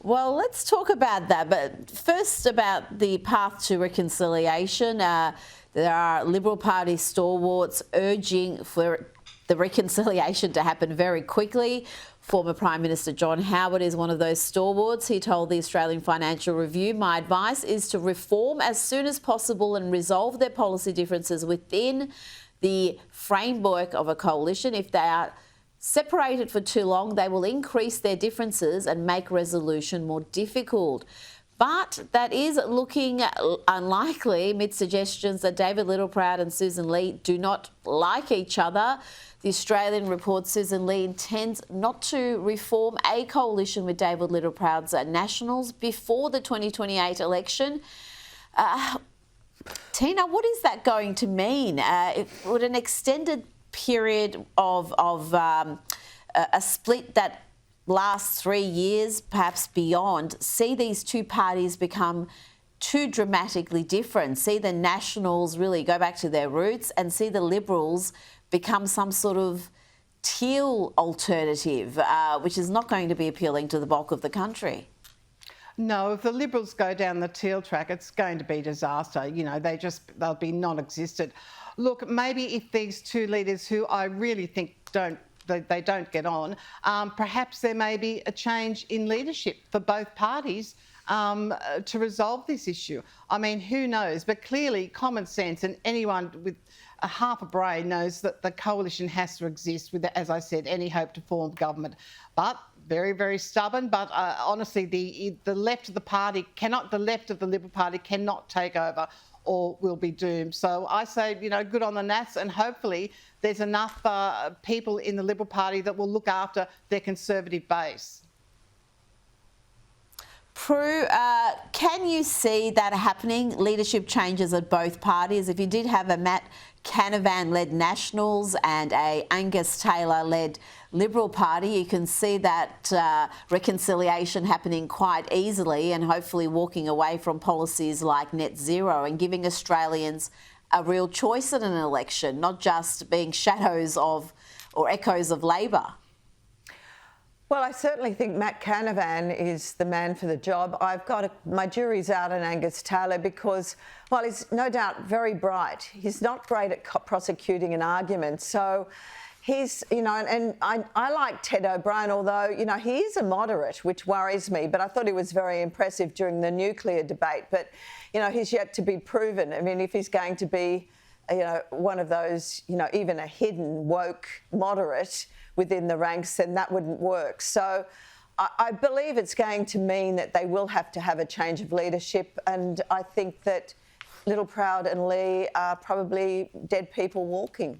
Well, let's talk about that. But first, about the path to reconciliation. There are Liberal Party stalwarts urging for the reconciliation to happen very quickly. Former Prime Minister John Howard is one of those stalwarts. He told the Australian Financial Review, "My advice is to reform as soon as possible and resolve their policy differences within the framework of a coalition. If they are separated for too long, they will increase their differences and make resolution more difficult." But that is looking unlikely amid suggestions that David Littleproud and Sussan Ley do not like each other. The Australian reports Sussan Ley intends not to reform a coalition with David Littleproud's Nationals before the 2028 election. Tina, what is that going to mean? Would an extended period of a split that lasts 3 years, perhaps beyond, see these two parties become too dramatically different, see the Nationals really go back to their roots and see the Liberals become some sort of teal alternative, which is not going to be appealing to the bulk of the country? No, if the Liberals go down the teal track, it's going to be disaster. You know, they'll be non-existent. Look, maybe if these two leaders, who I really think they don't get on, perhaps there may be a change in leadership for both parties to resolve this issue. I mean, who knows? But clearly, common sense and anyone with a half a brain knows that the coalition has to exist with, as I said, any hope to form government. But very, very stubborn. But honestly, the left of the party cannot, the left of the Liberal Party cannot take over, or will be doomed. So I say, you know, good on the Nats, and hopefully there's enough people in the Liberal Party that will look after their Conservative base. Prue, can you see that happening, leadership changes at both parties? If you did have a Matt Canavan-led Nationals and a Angus Taylor-led Liberal Party, you can see that reconciliation happening quite easily and hopefully walking away from policies like net zero and giving Australians a real choice in an election, not just being shadows of or echoes of Labor. Well, I certainly think Matt Canavan is the man for the job. My jury's out on Angus Taylor because, while he's no doubt very bright, he's not great at prosecuting an argument. So he's, you know, and I like Ted O'Brien, although, you know, he is a moderate, which worries me, but I thought he was very impressive during the nuclear debate. But, you know, he's yet to be proven. I mean, if he's going to be, you know, one of those, you know, even a hidden woke moderate within the ranks, then that wouldn't work. So I believe it's going to mean that they will have to have a change of leadership, and I think that Littleproud and Ley are probably dead people walking.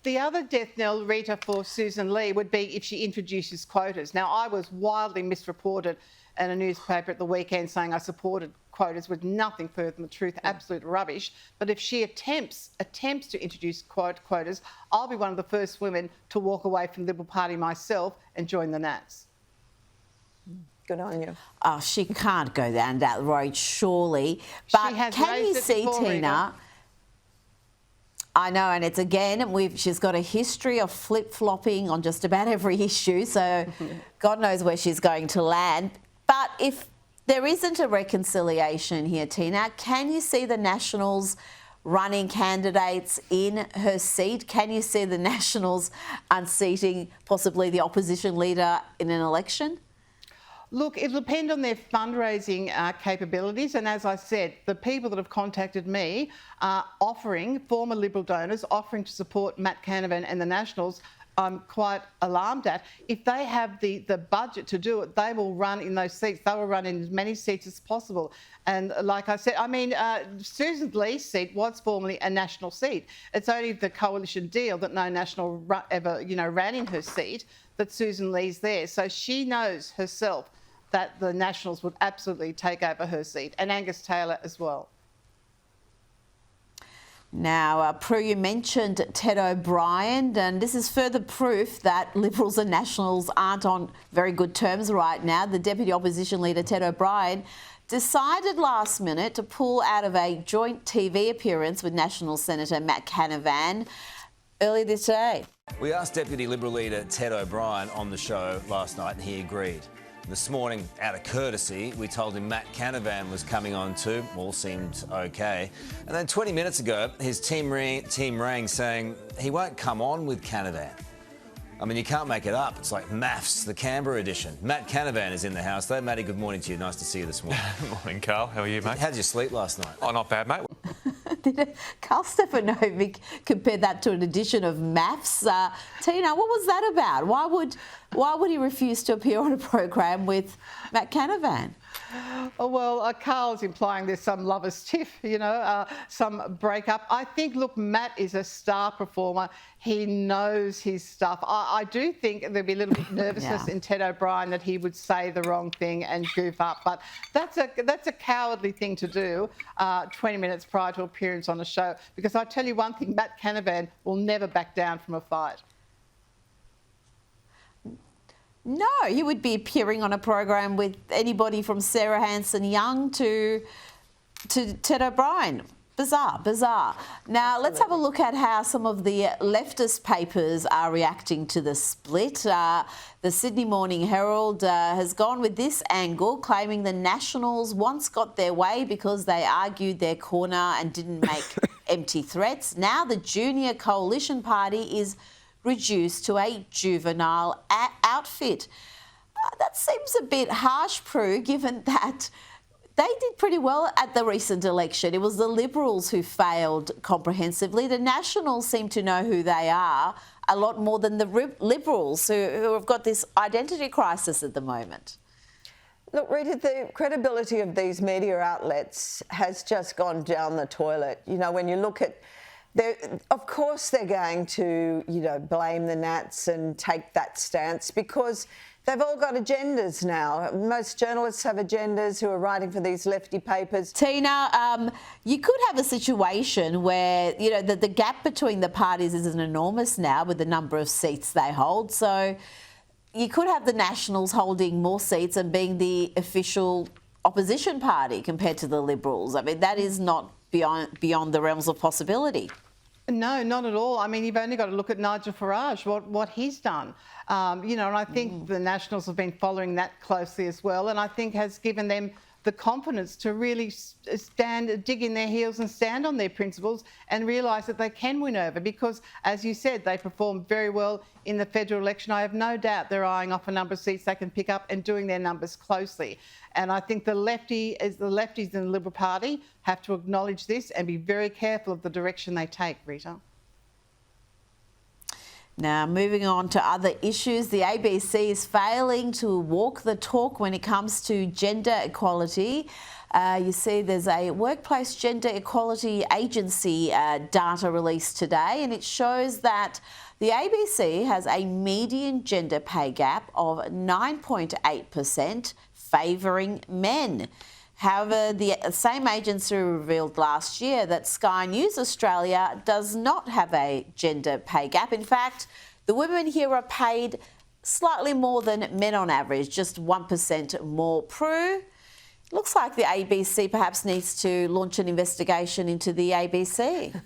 The other death knell, Rita, for Sussan Ley would be if she introduces quotas. Now, I was wildly misreported in a newspaper at the weekend saying I supported quotas with nothing further than the truth, absolute rubbish. But if she attempts to introduce quotas, I'll be one of the first women to walk away from the Liberal Party myself and join the Nats. Good on you. Oh, she can't go down that road, surely. But can you see, Tina? I know, and it's again, she's got a history of flip-flopping on just about every issue, so God knows where she's going to land. But if there isn't a reconciliation here, Tina, can you see the Nationals running candidates in her seat? Can you see the Nationals unseating possibly the opposition leader in an election? Look, it'll depend on their fundraising capabilities. And as I said, the people that have contacted me are offering, former Liberal donors, offering to support Matt Canavan and the Nationals. I'm quite alarmed at. If they have the budget to do it, they will run in those seats. They will run in as many seats as possible. And like I said, I mean, Sussan Ley's seat was formerly a national seat. It's only the coalition deal that no National ever, you know, ran in her seat that Sussan Ley's there. So she knows herself that the Nationals would absolutely take over her seat, and Angus Taylor as well. Now, Prue, you mentioned Ted O'Brien, and this is further proof that Liberals and Nationals aren't on very good terms right now. The Deputy Opposition Leader, Ted O'Brien, decided last minute to pull out of a joint TV appearance with National Senator Matt Canavan earlier this day. We asked Deputy Liberal Leader Ted O'Brien on the show last night and he agreed. This morning, out of courtesy, we told him Matt Canavan was coming on too. All seemed okay. And then 20 minutes ago, his team rang saying he won't come on with Canavan. I mean, you can't make it up. It's like MAFS, the Canberra edition. Matt Canavan is in the house though. Matty, good morning to you. Nice to see you this morning. Good morning, Carl. How are you, mate? How did you sleep last night? Oh, not bad, mate. Did Carl Stefanovic compare that to an edition of MAFS? Tina, what was that about? Why would he refuse to appear on a program with Matt Canavan? Oh, well, Carl's implying there's some lover's tiff, some breakup. I think, look, Matt is a star performer. He knows his stuff. I do think there'd be a little bit of nervousness in Ted O'Brien that he would say the wrong thing and goof up. But that's a cowardly thing to do 20 minutes prior to appearance on a show. Because I tell you one thing, Matt Canavan will never back down from a fight. No, he would be appearing on a program with anybody from Sarah Hanson-Young to Ted O'Brien. Bizarre. Now, let's have a look at how some of the leftist papers are reacting to the split. The Sydney Morning Herald has gone with this angle, claiming the Nationals once got their way because they argued their corner and didn't make empty threats. Now the Junior Coalition Party is reduced to a juvenile outfit. That seems a bit harsh, Prue, given that they did pretty well at the recent election. It was the Liberals who failed comprehensively. The Nationals seem to know who they are a lot more than the Liberals, who have got this identity crisis at the moment. Look, Rita, the credibility of these media outlets has just gone down the toilet. When you look at of course they're going to, blame the Nats and take that stance because they've all got agendas now. Most journalists have agendas who are writing for these lefty papers. Tina, you could have a situation where, the gap between the parties is enormous now with the number of seats they hold. So you could have the Nationals holding more seats and being the official opposition party compared to the Liberals. I mean, that is not beyond the realms of possibility. No, not at all. I mean, you've only got to look at Nigel Farage, what he's done. And I think the Nationals have been following that closely as well, and I think has given them the confidence to really dig in their heels and stand on their principles and realise that they can win over because, as you said, they performed very well in the federal election. I have no doubt they're eyeing off a number of seats they can pick up and doing their numbers closely. And I think the lefties in the Liberal Party have to acknowledge this and be very careful of the direction they take, Rita. Now, moving on to other issues, the ABC is failing to walk the talk when it comes to gender equality. You see there's a Workplace Gender Equality Agency data released today, and it shows that the ABC has a median gender pay gap of 9.8%, favouring men. However, the same agency revealed last year that Sky News Australia does not have a gender pay gap. In fact, the women here are paid slightly more than men on average, just 1% more. Prue, looks like the ABC perhaps needs to launch an investigation into the ABC.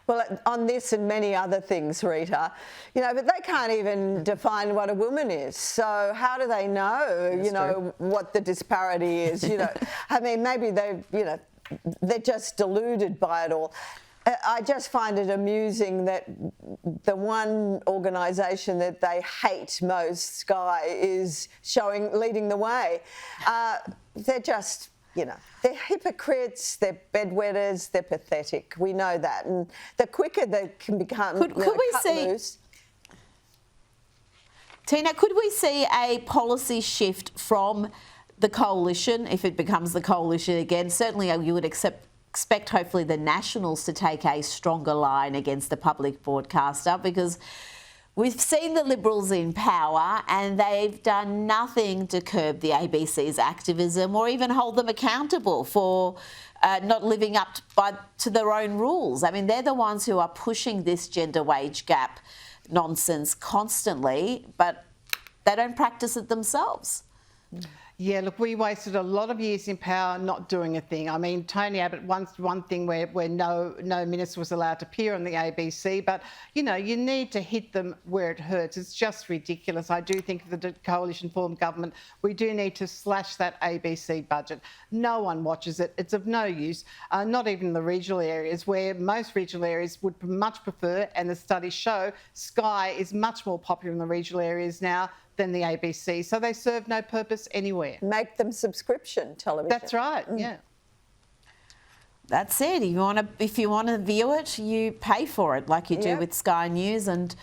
Well, on this and many other things, Rita, but they can't even define what a woman is. So how do they know, what the disparity is? I mean, maybe they're just deluded by it all. I just find it amusing that the one organisation that they hate most, Sky, is leading the way. They're just... they're hypocrites, they're bedwetters, they're pathetic. We know that. And the quicker they can become could we cut see, loose. Tina, could we see a policy shift from the coalition, if it becomes the coalition again? Certainly you would expect hopefully the Nationals to take a stronger line against the public broadcaster, because we've seen the Liberals in power and they've done nothing to curb the ABC's activism or even hold them accountable for not living up to their own rules. I mean, they're the ones who are pushing this gender wage gap nonsense constantly, but they don't practice it themselves. Yeah, look, we wasted a lot of years in power not doing a thing. I mean, Tony Abbott once one thing where no minister was allowed to appear on the ABC, but, you know, you need to hit them where it hurts. It's just ridiculous. I do think for the coalition form government, we do need to slash that ABC budget. No one watches it. It's of no use, not even the regional areas, where most regional areas would much prefer, and the studies show Sky is much more popular in the regional areas now than the ABC, so they serve no purpose anywhere. Make them subscription television. That's right, yeah. That's it. If you want to view it, you pay for it, like you do with Sky News and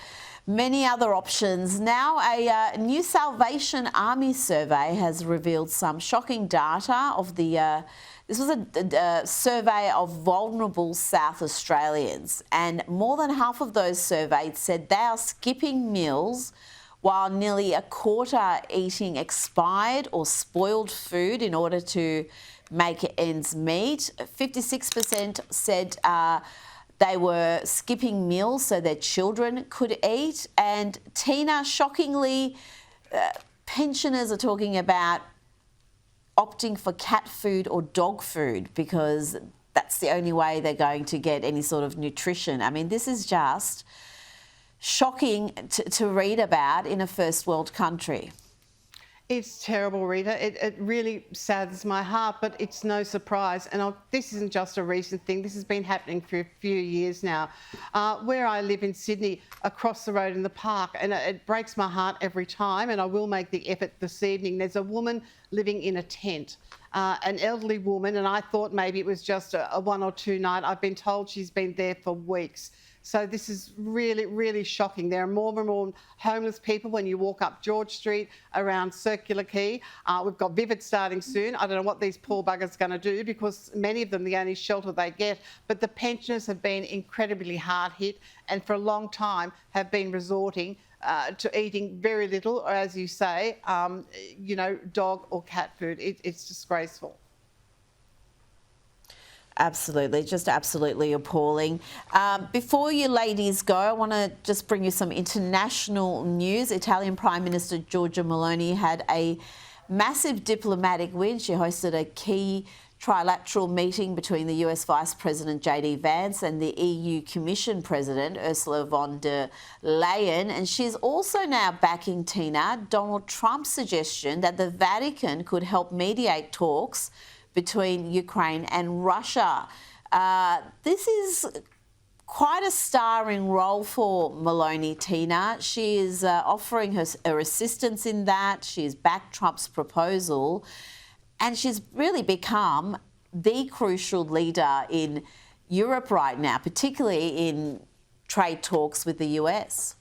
many other options. Now, a new Salvation Army survey has revealed some shocking data of the. This was a survey of vulnerable South Australians, and more than half of those surveyed said they are skipping meals, while nearly a quarter eating expired or spoiled food in order to make ends meet. 56% said they were skipping meals so their children could eat. And Tina, shockingly, pensioners are talking about opting for cat food or dog food because that's the only way they're going to get any sort of nutrition. I mean, this is just shocking to read about in a first world country. It's terrible, Rita. It really saddens my heart, but it's no surprise. And this isn't just a recent thing. This has been happening for a few years now. Where I live in Sydney, across the road in the park, and it breaks my heart every time, and I will make the effort this evening. There's a woman living in a tent, an elderly woman, and I thought maybe it was just a one or two night. I've been told she's been there for weeks. So this is really, really shocking. There are more and more homeless people when you walk up George Street around Circular Quay. We've got Vivid starting soon. I don't know what these poor buggers are going to do because many of them, the only shelter they get. But the pensioners have been incredibly hard hit and for a long time have been resorting to eating very little, or as you say, dog or cat food. It's disgraceful. Absolutely, just absolutely appalling. Before you ladies go, I want to just bring you some international news. Italian Prime Minister Giorgia Meloni had a massive diplomatic win. She hosted a key trilateral meeting between the US Vice President JD Vance and the EU Commission President Ursula von der Leyen. And she's also now backing, Tina, Donald Trump's suggestion that the Vatican could help mediate talks between Ukraine and Russia. This is quite a starring role for Meloni, Tina. She is offering her assistance in that. She's backed Trump's proposal, and she's really become the crucial leader in Europe right now, particularly in trade talks with the US.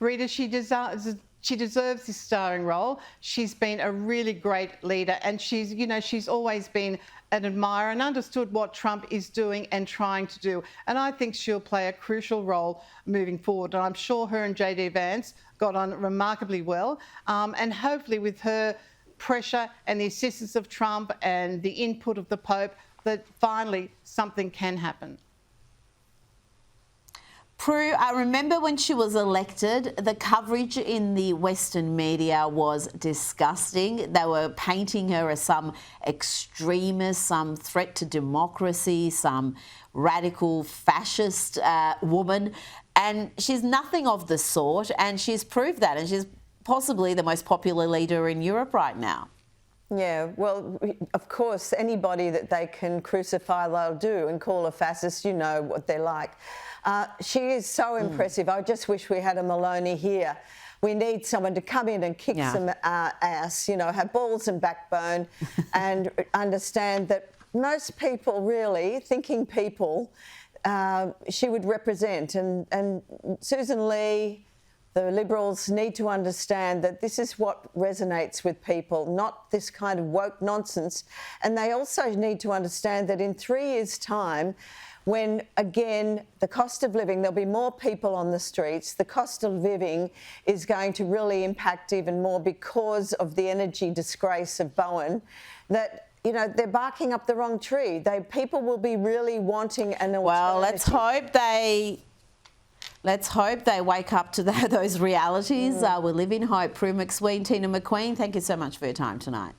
Rita, she deserves this starring role. She's been a really great leader, and she's always been an admirer and understood what Trump is doing and trying to do. And I think she'll play a crucial role moving forward. And I'm sure her and JD Vance got on remarkably well. And hopefully with her pressure and the assistance of Trump and the input of the Pope, that finally something can happen. Prue, I remember when she was elected, the coverage in the Western media was disgusting. They were painting her as some extremist, some threat to democracy, some radical fascist woman. And she's nothing of the sort, and she's proved that. And she's possibly the most popular leader in Europe right now. Yeah, well, of course, anybody that they can crucify, they'll do, and call a fascist, you know what they're like. She is so impressive. I just wish we had a Meloni here. We need someone to come in and kick some ass, have balls and backbone and understand that most people, really, thinking people, she would represent. And Sussan Lee, the Liberals need to understand that this is what resonates with people, not this kind of woke nonsense. And they also need to understand that in 3 years' time, when, again, the cost of living, there'll be more people on the streets, the cost of living is going to really impact even more because of the energy disgrace of Bowen, that, they're barking up the wrong tree. People will be really wanting an alternative. Well, let's hope they wake up to those realities. We live in hope. Prue MacSween, Tina McQueen, thank you so much for your time tonight.